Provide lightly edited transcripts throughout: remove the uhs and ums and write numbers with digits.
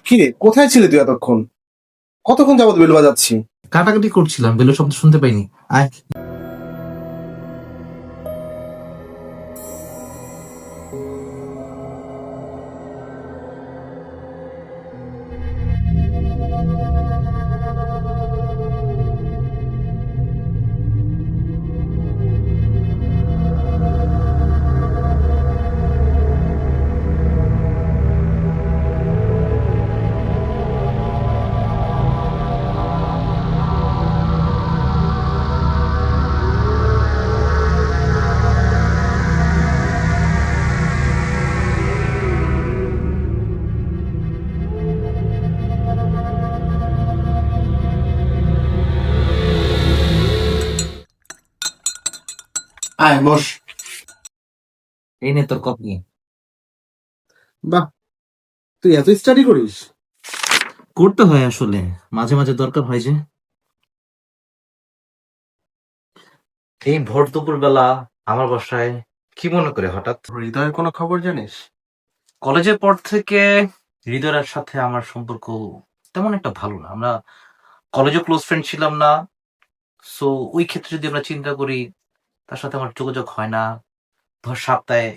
কিরে, কোথায় ছিলে তুই এতক্ষণ? কতক্ষণ যাবত বেল বাজাচ্ছি? কাটাকাটি করছিলাম, বেলের শব্দ শুনতে পাইনি। আয়। আয় বস। এই নে তোর কপি। বাহ, তুই এত স্টাডি করিস? করতে হয় আসলে, মাঝে মাঝে দরকার হয় যে। এই ভোর দুপুর বেলা আমার বাসায় কি মনে করে হঠাৎ? হৃদয়ের কোনো খবর জানিস? কলেজের পর থেকে হৃদয়ের সাথে আমার সম্পর্ক তেমন একটা ভালো না। আমরা কলেজে ক্লোজ ফ্রেন্ড ছিলাম না, সো ওই ক্ষেত্রে যদি আমরা চিন্তা করি, তার সাথে আমার যোগাযোগ হয় না। ধর সপ্তাহে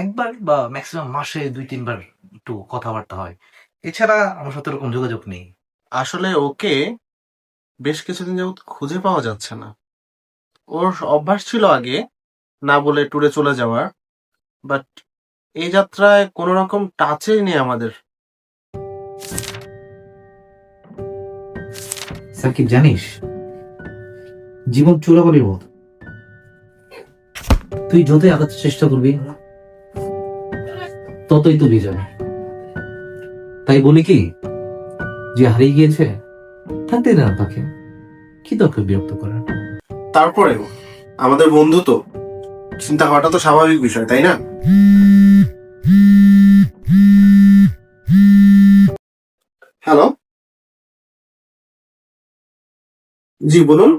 একবার বা ম্যাক্সিমাম মাসে 2-3 বার একটু কথাবার্তা হয়, এছাড়া আমার সাথে এরকম যোগাযোগ নেই। আসলে ওকে বেশ কিছুদিন যাবত খুঁজে পাওয়া যাচ্ছে না। ওর অভ্যাস ছিল আগে না বলে ট্যুরে চলে যাওয়ার, বাট এই যাত্রায় কোনো রকম টাচেই নেই আমাদের। সাকিব, জানিস জীবন চোরাবালির মতো, তুই যতই আগাতে চেষ্টা করবি ততই তুলে যাবে। তাই বলি কি, যে হারিয়ে গিয়েছে থাকতে না তাকে, কি দরকার বিরক্ত করার? তারপরেও আমাদের বন্ধু তো, চিন্তা করাটা তো স্বাভাবিক বিষয়, তাই না? হ্যালো, জি বলুন।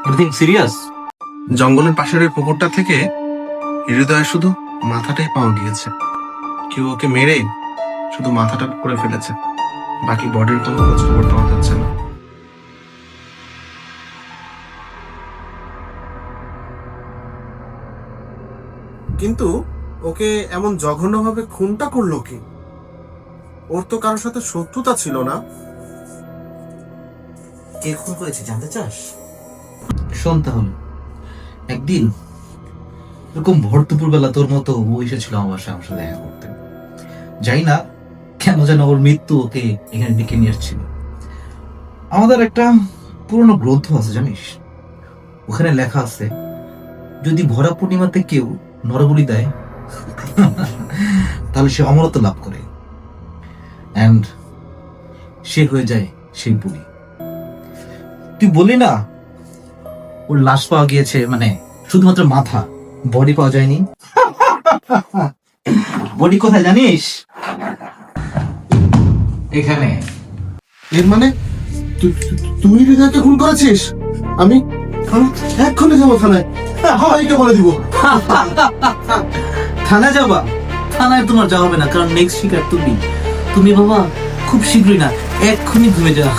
Everything serious? জঙ্গলের পাশের ওই পুকুরটা থেকে হৃদয়ের শুধু মাথাটাই পাওয়া গিয়েছে। কেউ ওকে মেরে শুধু মাথাটা করে ফেলেছে, বাকি বডির কোনো খোঁজ খবর পাওয়া যাচ্ছে না। কিন্তু ওকে এমন জঘন্যভাবে খুনটা করলো কি? ওর তো কারোর সাথে শত্রুতা ছিল না। কে খুন করেছে জানতে চাস? শোন তাহলে, একদিন এরকম ভোর দুপুর বেলা তোর মতো ও এসেছিল আমার বাসায় আমার সাথে দেখা করতে। যাই না কেন যেন ওর মৃত্যু ওকে এখানে ডেকে নিয়ে আসছিল। আমাদের একটা পুরনো গ্রন্থ আছে জানিস, ওখানে লেখা আছে যদি ভরা পূর্ণিমাতে কেউ নরবলি দেয় তাহলে সে অমরত্ব লাভ করে, এন্ড সে হয়ে যায় সেই বলি। তুই বলি না ওর লাশ পাওয়া গিয়েছে, মানে শুধুমাত্র মাথা, বডি পাওয়া যায়নি। বডি কোথায় জানিস? এখানে। এর মানে তুই হৃদয়কে খুন করেছিস? আমি আমি এক্ষুনি যাবো থানায়, হাওয়াইকে বলে দিব। থানায় যাবা? থানায় তোমার যাওয়া হবে না, কারণ নেক্সট শিকার তুমি। তুমি বাবা খুব শীঘ্রই না, এক্ষুনি ঘুমে যাও।